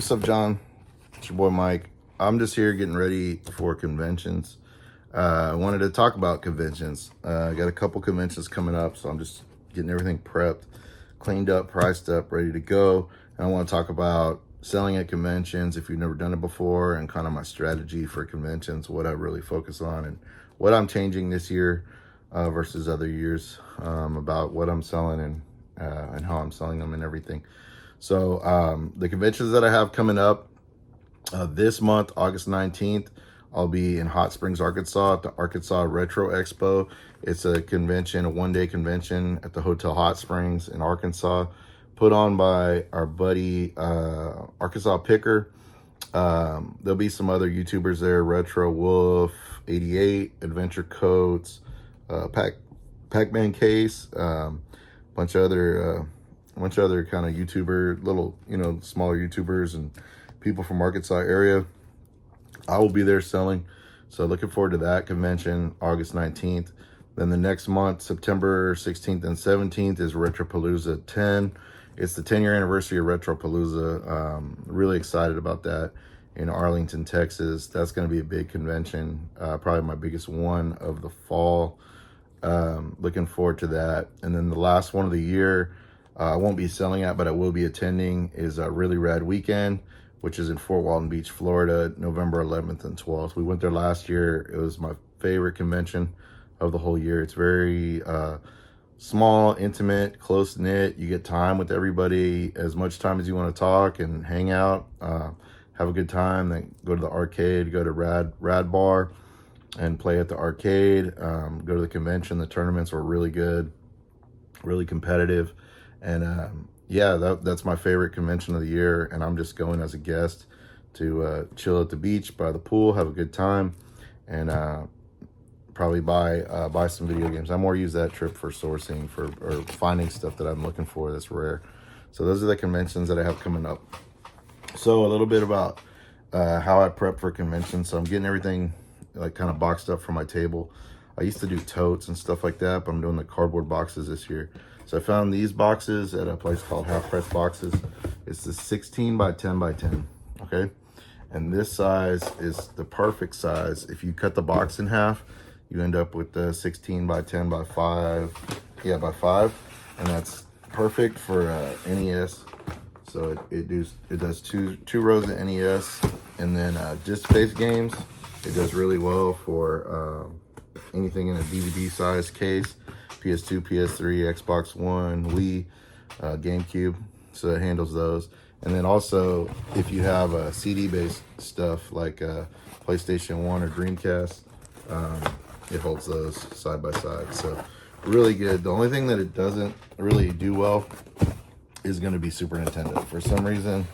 What's up, John? It's your boy Mike. I'm just here getting ready for conventions. I wanted to talk about conventions. I got a couple conventions coming up, so I'm just getting everything prepped, cleaned up, priced up, ready to go. And I want to talk about selling at conventions if you've never done it before, and kind of my strategy for conventions, what I really focus on, and what I'm changing this year versus other years, about what I'm selling and how I'm selling them and everything. So the conventions that I have coming up this month, August 19th, I'll be in Hot Springs, Arkansas at the Arkansas Retro Expo. It's a convention, a one-day convention at the Hotel Hot Springs in Arkansas, put on by our buddy Arkansas Picker. There'll be some other YouTubers there: Retro Wolf, 88, Adventure Coats, Pac-Man Case, bunch of other kind of YouTuber, little, smaller YouTubers and people from Arkansas area. I will be there selling. So looking forward to that convention, August 19th. Then the next month, September 16th and 17th, is Retropalooza 10. It's the 10-year anniversary of Retropalooza. Really excited about that in Arlington, Texas. That's going to be a big convention, probably my biggest one of the fall. Looking forward to that. And then the last one of the year, I won't be selling at, but I will be attending, is a Really Rad Weekend, which is in Fort Walton Beach, Florida, November 11th and 12th. We went there last year. It was my favorite convention of the whole year. It's very small, intimate, close-knit. You get time with everybody, as much time as you want to talk and hang out, have a good time. Then go to the arcade, go to Rad Bar and play at the arcade. Go to the convention. The tournaments were really good, really competitive. And that's my favorite convention of the year. And I'm just going as a guest to chill at the beach by the pool, have a good time, and probably buy some video games. I more use that trip for sourcing or finding stuff that I'm looking for that's rare. So those are the conventions that I have coming up. So a little bit about how I prep for conventions. So I'm getting everything like kind of boxed up for my table. I used to do totes and stuff like that, but I'm doing the cardboard boxes this year. So I found these boxes at a place called Half Price Boxes. It's the 16 by 10 by 10, okay? And this size is the perfect size. If you cut the box in half, you end up with the 16 by 10 by 5, by 5. And that's perfect for NES. So it does two rows of NES, and then disc-based games. It does really well for anything in a DVD size case. PS2, PS3, Xbox One, Wii, GameCube, so it handles those. And then also, if you have CD-based stuff like PlayStation 1 or Dreamcast, it holds those side by side. So really good. The only thing that it doesn't really do well is going to be Super Nintendo. For some reason,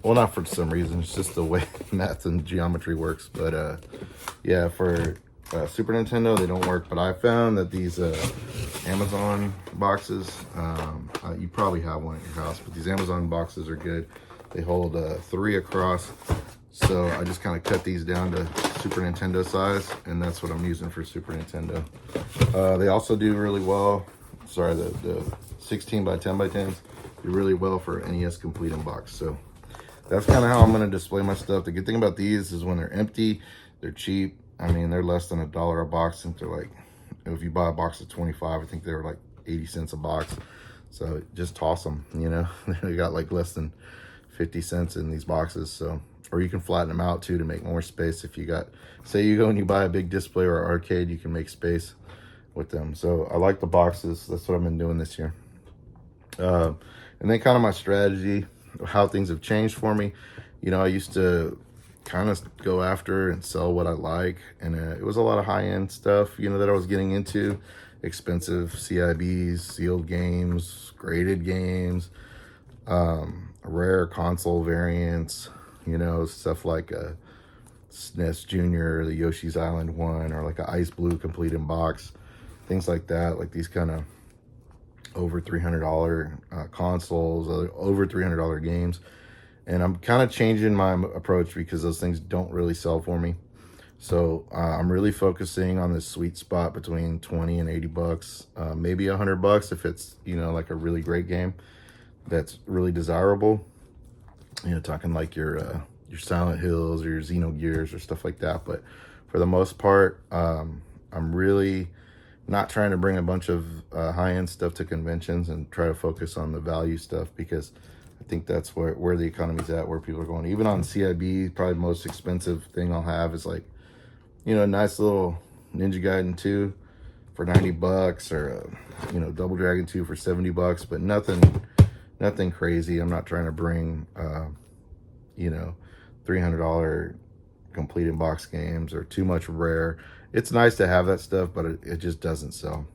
well, not for some reason, it's just the way math and geometry works. But for Super Nintendo, they don't work. But I found that these Amazon boxes, you probably have one at your house, but these Amazon boxes are good. They hold 3 across. So I just kind of cut these down to Super Nintendo size, and that's what I'm using for Super Nintendo. They also do really well. Sorry, the 16 by 10 by 10s do really well for NES Complete in box. So that's kind of how I'm going to display my stuff. The good thing about these is when they're empty, they're cheap. I mean, they're less than $1 a box. I think they're like, if you buy a box of 25, I think they're like 80 cents a box. So just toss them, They got like less than 50 cents in these boxes. So, or you can flatten them out too to make more space. If you got, say you go and you buy a big display or arcade, you can make space with them. So I like the boxes. That's what I've been doing this year. And then kind of my strategy, how things have changed for me. I used to kind of go after and sell what I like, and it was a lot of high-end stuff that I was getting into, expensive CIBs, sealed games, graded games, rare console variants, stuff like a SNES Junior, the Yoshi's Island one, or like an Ice Blue complete in box, things like that. Like these kind of over $300 consoles, over $300 games. And I'm kind of changing my approach because those things don't really sell for me. So I'm really focusing on this sweet spot between 20 and 80 bucks, maybe $100 if it's, like a really great game that's really desirable. talking like your Silent Hills or your Xenogears or stuff like that. But for the most part, I'm really not trying to bring a bunch of high-end stuff to conventions and try to focus on the value stuff, because I think that's where the economy's at, where people are going. Even on CIB, probably the most expensive thing I'll have is like, a nice little Ninja Gaiden 2 for 90 bucks, or Double Dragon 2 for 70 bucks, but nothing crazy. I'm not trying to bring $300 complete in box games or too much rare. It's nice to have that stuff, but it just doesn't sell.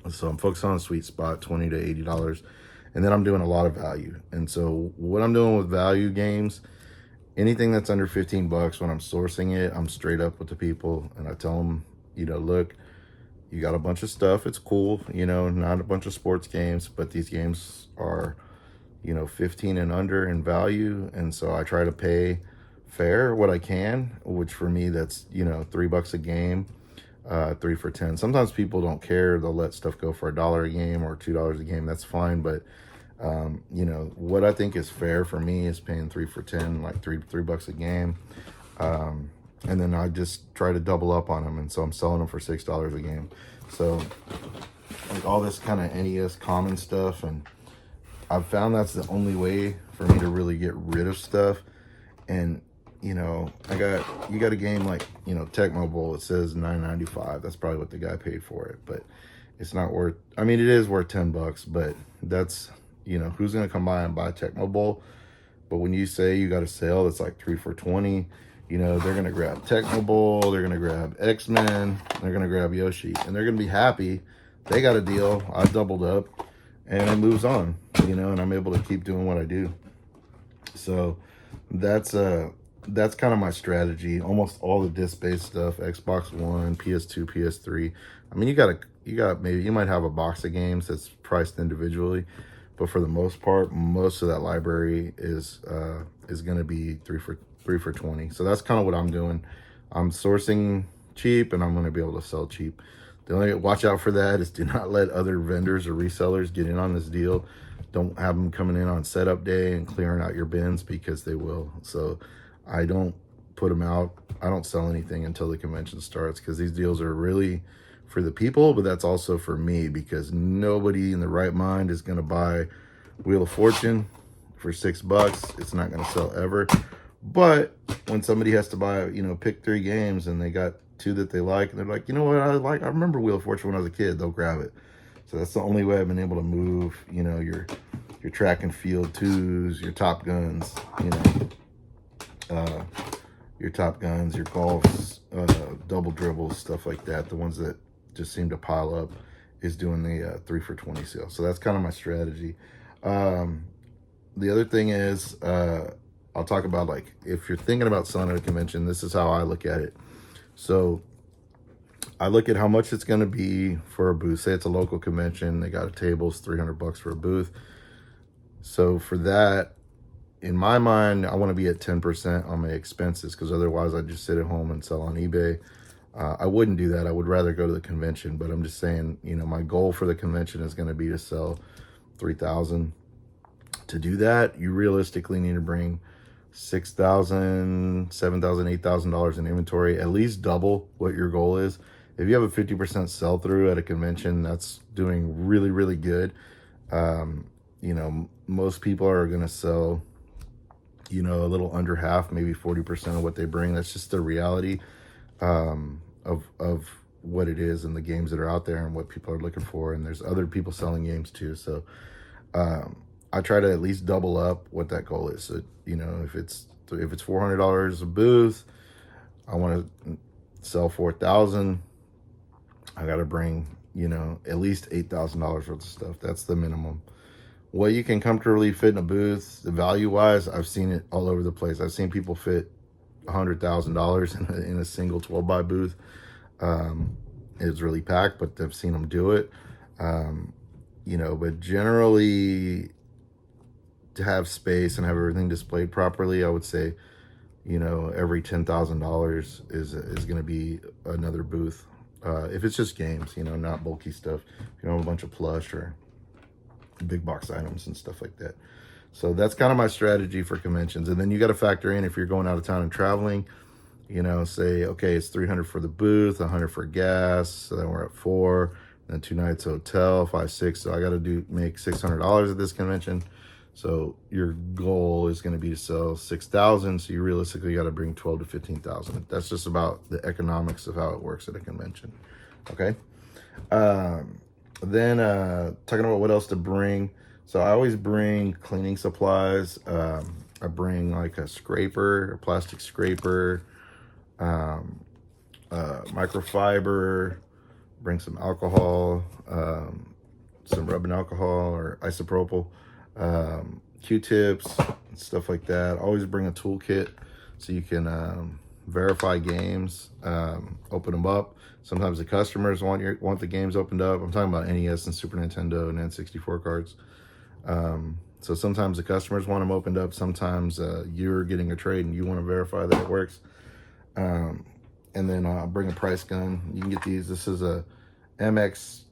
So I'm focused on a sweet spot, $20 to $80, and then I'm doing a lot of value. And so what I'm doing with value games, anything that's under 15 bucks, when I'm sourcing it, I'm straight up with the people and I tell them, look, you got a bunch of stuff, it's cool, not a bunch of sports games, but these games are 15 and under in value. And so I try to pay fair what I can, which for me, that's, $3 a game, 3 for 10. Sometimes people don't care. They'll let stuff go for $1 a game or $2 a game. That's fine. But, what I think is fair for me is paying 3 for 10, like three bucks a game. And then I just try to double up on them. And so I'm selling them for $6 a game. So like all this kind of NES common stuff, and I've found that's the only way for me to really get rid of stuff. And you got a game like Tecmo Bowl. It says $9.95. That's probably what the guy paid for it, but it's not worth. I mean, it is worth $10, but that's who's gonna come by and buy Tecmo Bowl? But when you say you got a sale that's like 3 for 20, they're gonna grab Tecmo Bowl, they're gonna grab X-Men, they're gonna grab Yoshi, and they're gonna be happy. They got a deal. I doubled up, and it moves on. And I'm able to keep doing what I do. So that's kind of my strategy. Almost all the disc-based stuff, Xbox One, PS2, PS3. I mean, maybe you might have a box of games that's priced individually, but for the most part, most of that library is going to be 3 for 20. So that's kind of what I'm doing. I'm sourcing cheap, and I'm going to be able to sell cheap. The only watch out for that is do not let other vendors or resellers get in on this deal. Don't have them coming in on setup day and clearing out your bins, because they will. So I don't put them out. I don't sell anything until the convention starts, because these deals are really for the people, but that's also for me, because nobody in the right mind is going to buy Wheel of Fortune for $6. It's not going to sell ever. But when somebody has to buy, pick 3 games and they got 2 that they like, and they're like, I remember Wheel of Fortune when I was a kid, they'll grab it. So that's the only way I've been able to move, your track and field 2s, your Top Guns, your Top Guns, your golfs, double dribbles, stuff like that. The ones that just seem to pile up, is doing the 3 for 20 sale. So that's kind of my strategy. The other thing is, I'll talk about, like, if you're thinking about selling at a convention, this is how I look at it. So I look at how much it's going to be for a booth. Say it's a local convention, they got a table, it's $300 for a booth. So for that, in my mind, I want to be at 10% on my expenses, because otherwise I just sit at home and sell on eBay. I wouldn't do that. I would rather go to the convention, but I'm just saying, my goal for the convention is going to be to sell 3,000. To do that, you realistically need to bring $6,000, $7,000, $8,000 in inventory, at least double what your goal is. If you have a 50% sell through at a convention, that's doing really, really good. Most people are going to sell, a little under half, maybe 40% of what they bring. That's just the reality of what it is, and the games that are out there and what people are looking for. And there's other people selling games too. So I try to at least double up what that goal is. So, if it's $400 a booth, I want to sell 4,000. I got to bring, at least $8,000 worth of stuff. That's the minimum. What you can comfortably fit in a booth, the value-wise, I've seen it all over the place. I've seen people fit $100,000 in a single 12-by booth. It's really packed, but I've seen them do it. But generally, to have space and have everything displayed properly, I would say, every $10,000 is going to be another booth. If it's just games, not bulky stuff. If you don't have a bunch of plush or big box items and stuff like that. So that's kind of my strategy for conventions. And then you got to factor in if you're going out of town and traveling, you know, say, okay, it's 300 for the booth, 100 for gas. So then we're at 4, then 2 nights hotel, 5, 6. So I got to make $600 at this convention. So your goal is going to be to sell 6,000. So you realistically got to bring 12 to 15,000. That's just about the economics of how it works at a convention. Okay. Then talking about what else to bring. So I always bring cleaning supplies. I bring like a scraper, a plastic scraper, microfiber, bring some alcohol, some rubbing alcohol or isopropyl, Q-tips, stuff like that. Always bring a toolkit so you can verify games, open them up. Sometimes the customers want the games opened up. I'm talking about NES and Super Nintendo and N64 cards. So sometimes the customers want them opened up. Sometimes you're getting a trade and you want to verify that it works. And then I'll bring a price gun. You can get these. This is a MX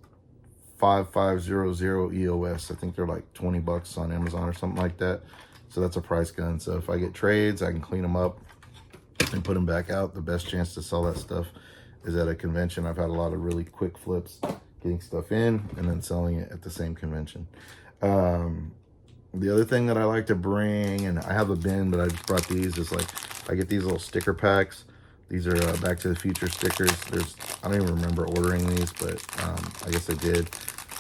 5500 EOS. I think they're like $20 on Amazon or something like that. So that's a price gun. So if I get trades, I can clean them up and put them back out. The best chance to sell that stuff is at a convention. I've had a lot of really quick flips, getting stuff in and then selling it at the same convention. The other thing that I like to bring, and I have a bin, but I just brought these, is like I get these little sticker packs. These are Back to the Future stickers. I don't even remember ordering these, but I guess I did.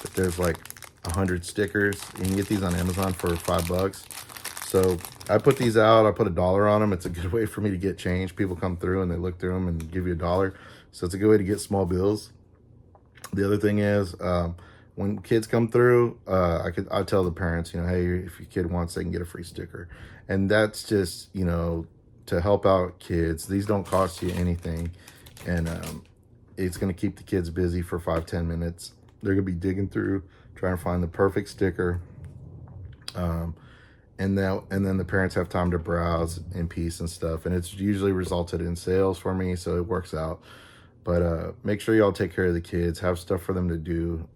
But there's like 100 stickers. You can get these on Amazon for $5. So I put these out. I put $1 on them. It's a good way for me to get change. People come through and they look through them and give you $1. So it's a good way to get small bills. The other thing is, when kids come through, I tell the parents, you know, hey, if your kid wants, they can get a free sticker. And that's just, you know, to help out kids. These don't cost you anything. And it's going to keep the kids busy for 5-10 minutes. They're going to be digging through, trying to find the perfect sticker. And then the parents have time to browse in peace and stuff. And it's usually resulted in sales for me, so it works out. But make sure y'all take care of the kids, have stuff for them to do.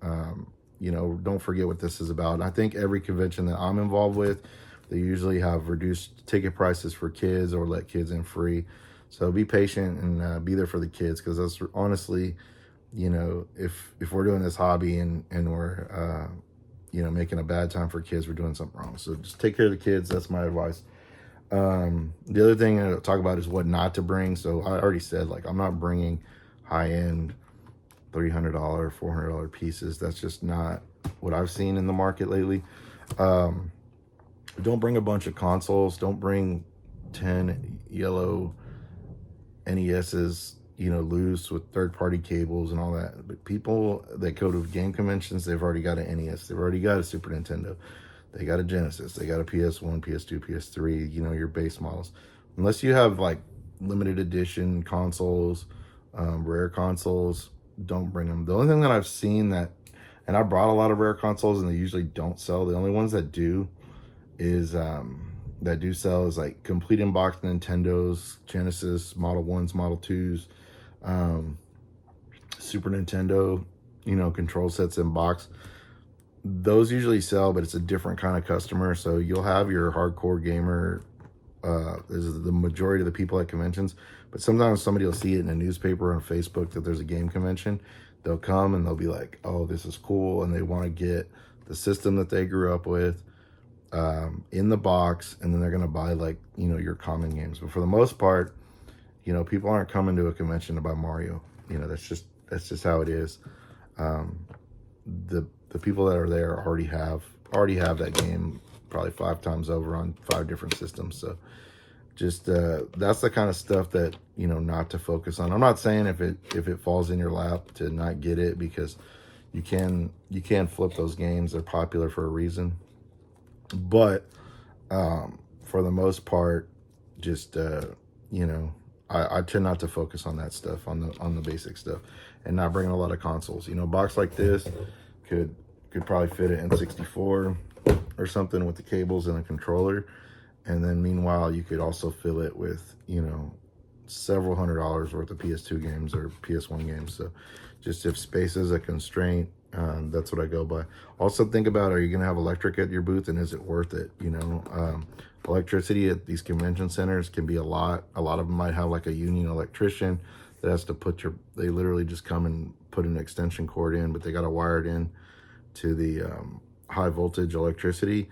You know, don't forget what this is about. And I think every convention that I'm involved with, they usually have reduced ticket prices for kids or let kids in free. So be patient and be there for the kids, because that's honestly, you know, if we're doing this hobby and we're, you know, making a bad time for kids, we're doing something wrong. So just take care of the kids. That's my advice. The other thing I'll talk about is what not to bring. So I already said, like, I'm not bringing high-end $300, $400 pieces. That's just not what I've seen in the market lately. Don't bring a bunch of consoles. Don't bring 10 yellow NESs, you know, loose with third-party cables and all that. But people that go to game conventions, they've already got an NES. They've already got a Super Nintendo. They got a Genesis. They got a PS1, PS2, PS3, you know, your base models. Unless you have, like, limited edition consoles, rare consoles, don't bring them. The only thing that I've seen that, and I brought a lot of rare consoles and they usually don't sell. The only ones that do is, that do sell is like complete in-box Nintendos, Genesis, Model 1s, Model 2s, Super Nintendo, you know, control sets in box. Those usually sell, but it's a different kind of customer. So you'll have your hardcore gamer, is the majority of the people at conventions, but sometimes somebody will see it in a newspaper or on Facebook that there's a game convention. They'll come and they'll be like, oh, this is cool, and they want to get the system that they grew up with in the box, and then they're going to buy, like, you know, your common games. But for the most part, you know, people aren't coming to a convention to buy Mario. You know, that's just how it is. The people that are there already have that game probably 5 times over on 5 different systems. So just that's the kind of stuff that, you know, not to focus on. I'm not saying if it falls in your lap to not get it, because you can flip those games. They're popular for a reason. But for the most part, just you know, I tend not to focus on that stuff, on the basic stuff, and not bring a lot of consoles. You know, a box like this could probably fit an N64 or something with the cables and a controller, and then meanwhile you could also fill it with, you know, several $100s worth of PS2 games or PS1 games. So just if space is a constraint, That's what I go by. Also think about, are you going to have electric at your booth, and is it worth it? You know, electricity at these convention centers can be a lot. A lot of them might have like a union electrician that has to they literally just come and put an extension cord in, but they got to wire it in to the high voltage electricity,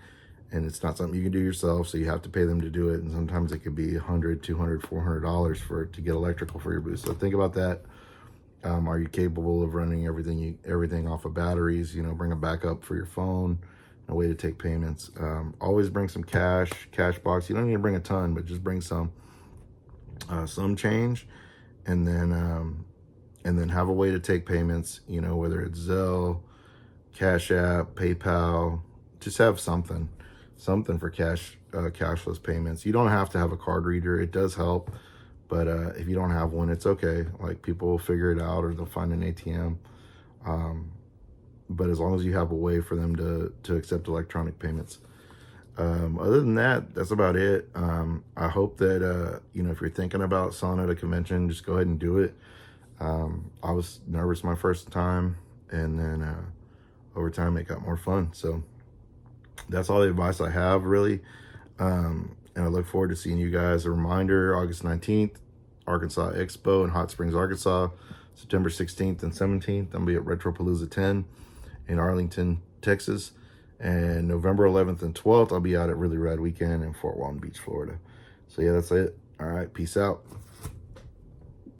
and it's not something you can do yourself, so you have to pay them to do it. And sometimes it could be $100, $200, $400 to get electrical for your booth. So think about that. Are you capable of running everything off of batteries? You know, bring a backup for your phone, a way to take payments. Always bring some cash box. You don't need to bring a ton, but just bring some change, and then have a way to take payments. You know, whether it's Zelle, Cash App, PayPal. Just have something for cashless payments. You don't have to have a card reader. It does help. But if you don't have one, it's okay. Like, people will figure it out, or they'll find an ATM. But as long as you have a way for them to accept electronic payments. Other than that, that's about it. I hope that, you know, if you're thinking about selling at a convention, just go ahead and do it. I was nervous my first time, and then over time it got more fun. So that's all the advice I have, really. And I look forward to seeing you guys. A reminder, August 19th, Arkansas Expo in Hot Springs, Arkansas. September 16th and 17th, I'll be at Retropalooza 10 in Arlington, Texas. And November 11th and 12th, I'll be out at Really Rad Weekend in Fort Walton Beach, Florida. So yeah, that's it. All right, peace out.